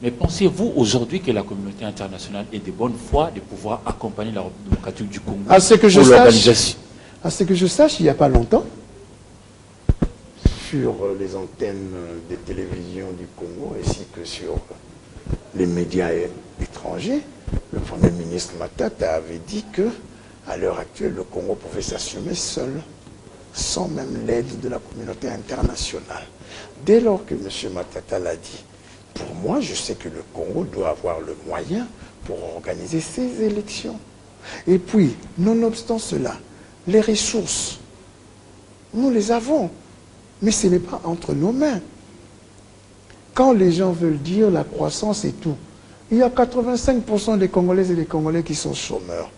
Mais pensez-vous aujourd'hui que la communauté internationale est de bonne foi de pouvoir accompagner la République démocratique du Congo pour l'organisation? À ce que je sache, il n'y a pas longtemps, sur les antennes des télévisions du Congo ainsi que sur les médias étrangers, le Premier ministre Matata avait dit que à l'heure actuelle, le Congo pouvait s'assumer seul, sans même l'aide de la communauté internationale. Dès lors que M. Matata l'a dit, pour moi, je sais que le Congo doit avoir le moyen pour organiser ses élections. Et puis, nonobstant cela, les ressources, nous les avons, mais ce n'est pas entre nos mains. Quand les gens veulent dire la croissance et tout, il y a 85% des Congolaises et des Congolais qui sont chômeurs.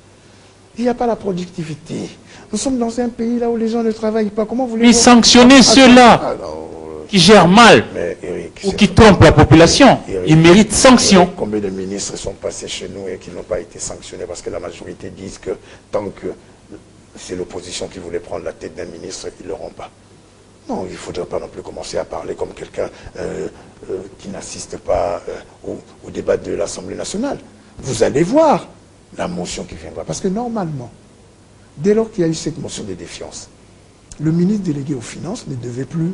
Il n'y a pas la productivité. Nous sommes dans un pays là où les gens ne travaillent pas. Comment voulez-vous... Mais sanctionner ceux-là qui gèrent mal ou qui trompent la population, ils méritent sanction. Combien de ministres sont passés chez nous et qui n'ont pas été sanctionnés parce que la majorité disent que tant que c'est l'opposition qui voulait prendre la tête d'un ministre, ils ne l'auront pas. Non, il ne faudrait pas non plus commencer à parler comme quelqu'un qui n'assiste pas au débat de l'Assemblée nationale. Vous allez voir la motion qui viendra. Parce que normalement, dès lors qu'il y a eu cette motion de défiance, le ministre délégué aux Finances ne devait plus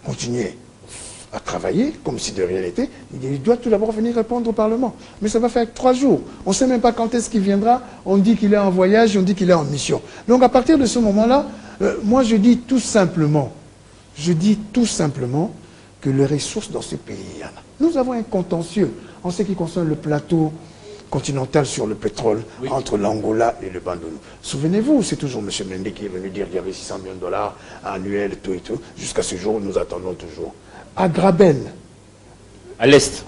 continuer à travailler, comme si de rien n'était, il doit tout d'abord venir répondre au Parlement. Mais ça va faire 3 jours. On ne sait même pas quand est-ce qu'il viendra. On dit qu'il est en voyage, on dit qu'il est en mission. Donc à partir de ce moment-là, moi je dis tout simplement que les ressources dans ce pays, il y en a. Nous avons un contentieux en ce qui concerne le plateau continental sur le pétrole entre l'Angola et le Bandounou. Souvenez-vous, c'est toujours M. Mende qui est venu dire qu'il y avait 600 millions de dollars annuels, tout et tout. Jusqu'à ce jour, nous attendons toujours. À Graben, à l'Est,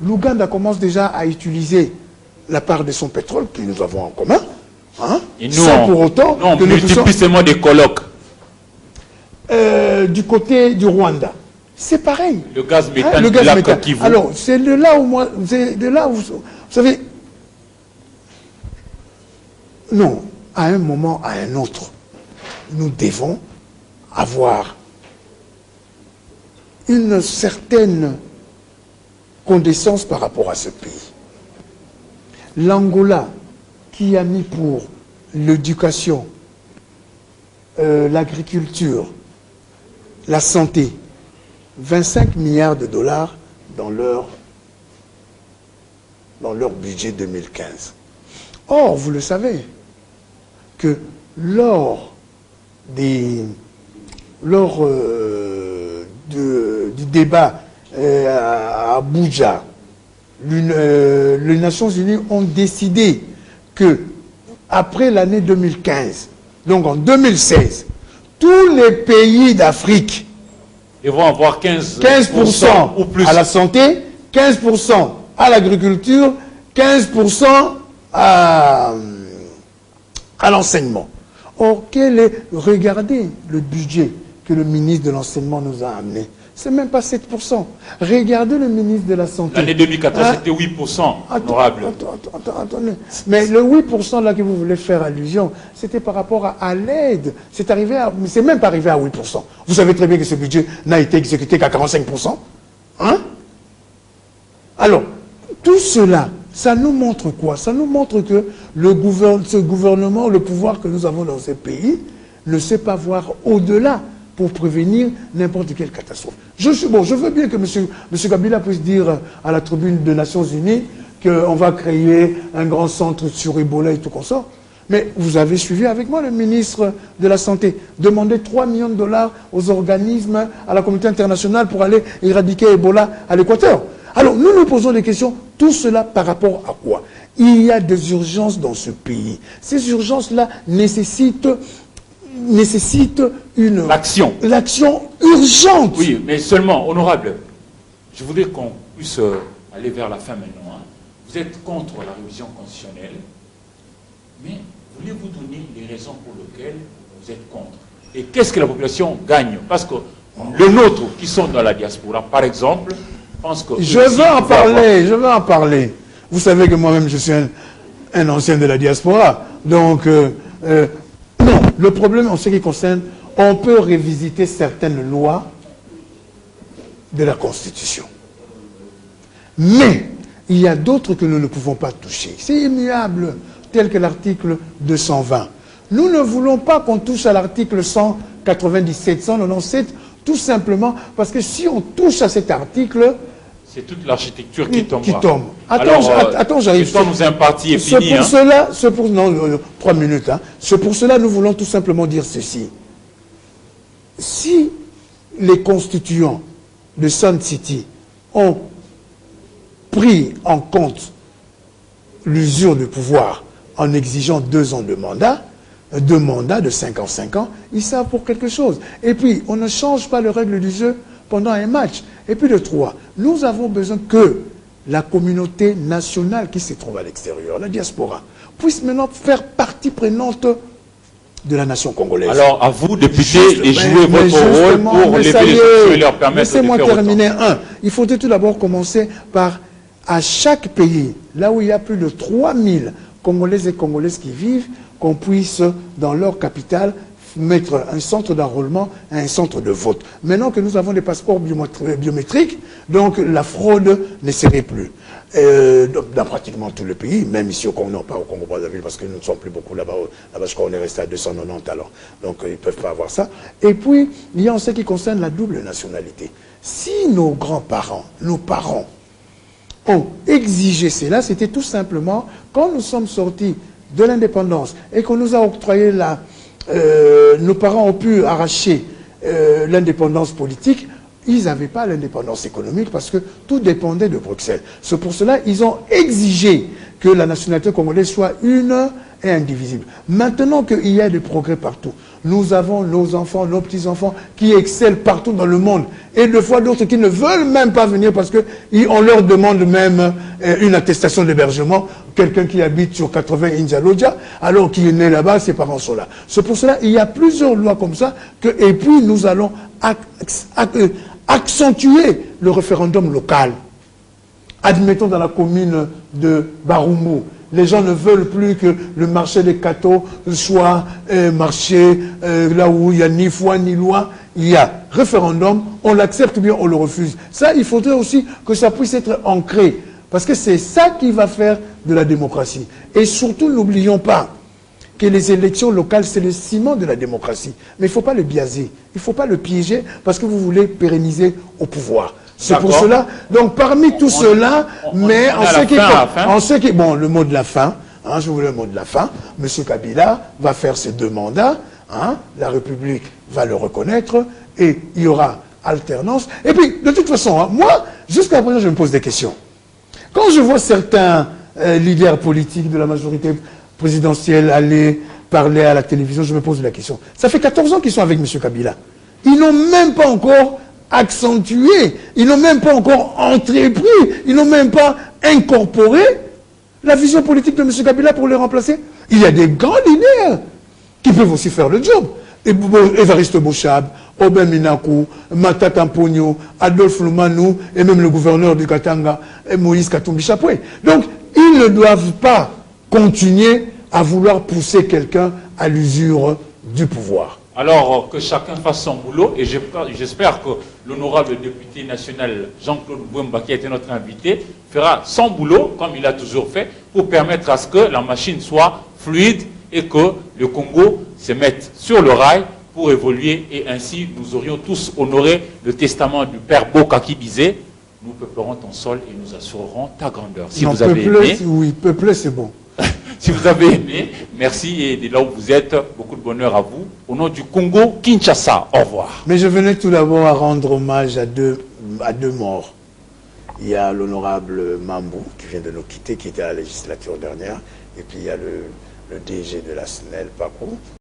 l'Ouganda commence déjà à utiliser la part de son pétrole que nous avons en commun, hein, et nous, sans pour autant que nous puissions des colloques. Du côté du Rwanda. C'est pareil. Le gaz méthane du lac Kivu. Alors, c'est de là où vous savez, non, à un moment, à un autre, nous devons avoir une certaine condescence par rapport à ce pays. L'Angola, qui a mis pour l'éducation, l'agriculture, la santé, 25 milliards de dollars dans leur budget 2015. Or, vous le savez, que lors du débat à Abuja, les Nations Unies ont décidé que, après l'année 2015, donc en 2016, tous les pays d'Afrique ils vont avoir 15% ou plus à la santé, 15% à l'agriculture, 15% à l'enseignement. Or, regardez le budget que le ministre de l'Enseignement nous a amené. C'est même pas 7%. Regardez le ministre de la Santé. L'année 2014, c'était 8%, honorable. Attendez. Mais le 8% là que vous voulez faire allusion, c'était par rapport à l'aide. C'est même pas arrivé à 8%. Vous savez très bien que ce budget n'a été exécuté qu'à 45%. Hein? Alors, tout cela, ça nous montre quoi? Ça nous montre que ce gouvernement, le pouvoir que nous avons dans ce pays, ne sait pas voir au-delà pour prévenir n'importe quelle catastrophe. Je veux bien que M. Kabila puisse dire à la tribune des Nations Unies qu'on va créer un grand centre sur Ebola et tout comme ça. Mais vous avez suivi avec moi le ministre de la Santé demander 3 millions de dollars aux organismes, à la communauté internationale pour aller éradiquer Ebola à l'Équateur. Alors nous nous posons des questions, tout cela par rapport à quoi? Il y a des urgences dans ce pays. Ces urgences-là nécessitent l'action urgente. Oui, mais seulement, honorable, je voudrais qu'on puisse aller vers la fin maintenant. Hein. Vous êtes contre la révision constitutionnelle, mais voulez-vous donner les raisons pour lesquelles vous êtes contre? Et qu'est-ce que la population gagne? Parce que les nôtres qui sont dans la diaspora, par exemple, pensent que... Je veux en parler. Vous savez que moi-même, je suis un ancien de la diaspora. Donc... non, le problème en ce qui concerne, on peut révisiter certaines lois de la Constitution. Mais, il y a d'autres que nous ne pouvons pas toucher. C'est immuable, tel que l'article 220. Nous ne voulons pas qu'on touche à l'article 197, 197, tout simplement parce que si on touche à cet article... C'est toute l'architecture qui tombe. Attends, j'arrive. Le temps nous est imparti et fini. Non, 3 minutes. Hein. C'est pour cela nous voulons tout simplement dire ceci. Si les constituants de Sun City ont pris en compte l'usure du pouvoir en exigeant 2 ans de mandat, 2 mandats de 5 ans, 5 ans, ils savent pour quelque chose. Et puis, on ne change pas les règles du jeu pendant un match. Et puis de 3, nous avons besoin que la communauté nationale qui se trouve à l'extérieur, la diaspora, puisse maintenant faire partie prenante de la nation congolaise. Alors, à vous, députés, de jouer votre rôle pour lever les options et leur permettre de faire autant. Laissez-moi terminer. Il faudrait tout d'abord commencer par, à chaque pays, là où il y a plus de 3000 Congolaises et Congolaises qui vivent, qu'on puisse, dans leur capitale, mettre un centre d'enrôlement et un centre de vote. Maintenant que nous avons des passeports biométriques, donc la fraude ne serait plus. dans pratiquement tout le pays, même ici au Congo, non pas au Congo-Brazzaville, parce que nous ne sommes plus beaucoup là-bas. Là-bas, je crois qu'on est resté à 290 alors. Donc, ils ne peuvent pas avoir ça. Et puis, il y a en ce qui concerne la double nationalité. Si nos grands-parents, nos parents, ont exigé cela, c'était tout simplement, quand nous sommes sortis de l'indépendance et qu'on nous a octroyé nos parents ont pu arracher l'indépendance politique, ils n'avaient pas l'indépendance économique parce que tout dépendait de Bruxelles. C'est pour cela qu'ils ont exigé que la nationalité congolaise soit une et indivisible. Maintenant qu'il y a des progrès partout, nous avons nos enfants, nos petits-enfants qui excellent partout dans le monde. Et deux fois d'autres qui ne veulent même pas venir parce qu'on leur demande même une attestation d'hébergement. Quelqu'un qui habite sur 80 Injalodja, alors qu'il est né là-bas, ses parents sont là. C'est pour cela qu'il y a plusieurs lois comme ça. Et puis nous allons accentuer le référendum local. Admettons dans la commune de Barumbu, les gens ne veulent plus que le marché des cadeaux soit marché là où il n'y a ni foi ni loi. Il y a référendum, on l'accepte ou bien on le refuse. Ça, il faudrait aussi que ça puisse être ancré. Parce que c'est ça qui va faire de la démocratie. Et surtout, n'oublions pas que les élections locales, c'est le ciment de la démocratie. Mais il ne faut pas le biaiser, il ne faut pas le piéger parce que vous voulez pérenniser au pouvoir. C'est pour cela. Donc, parmi tout cela, mais en ce qui... Bon, le mot de la fin, hein, je voulais le mot de la fin. M. Kabila va faire ses 2 mandats. Hein, la République va le reconnaître et il y aura alternance. Et puis, de toute façon, hein, moi, jusqu'à présent, je me pose des questions. Quand je vois certains leaders politiques de la majorité présidentielle aller parler à la télévision, je me pose la question. Ça fait 14 ans qu'ils sont avec M. Kabila. Ils n'ont même pas encore accentué, ils n'ont même pas encore entrepris, ils n'ont même pas incorporé la vision politique de M. Kabila pour le remplacer. Il y a des grands leaders qui peuvent aussi faire le job. Évariste Bochab, Aubin Minakou, Matata Mpogno, Adolphe Lumanou et même le gouverneur du Katanga, Moïse Katumbi Chapoué. Donc, ils ne doivent pas continuer à vouloir pousser quelqu'un à l'usure du pouvoir. Alors, que chacun fasse son boulot, et j'espère que l'honorable député national Jean-Claude Bouemba, qui a été notre invité, fera son boulot, comme il a toujours fait, pour permettre à ce que la machine soit fluide et que le Congo se mette sur le rail pour évoluer. Et ainsi, nous aurions tous honoré le testament du père Boka qui disait « Nous peuplerons ton sol et nous assurerons ta grandeur ». Si vous avez aimé, oui, peupler, c'est bon. Si vous avez aimé, merci et de là où vous êtes, beaucoup de bonheur à vous. Au nom du Congo, Kinshasa, au revoir. Mais je venais tout d'abord à rendre hommage à deux morts. Il y a l'honorable Mambou qui vient de nous quitter, qui était à la législature dernière, et puis il y a le DG de la SNEL, Paco.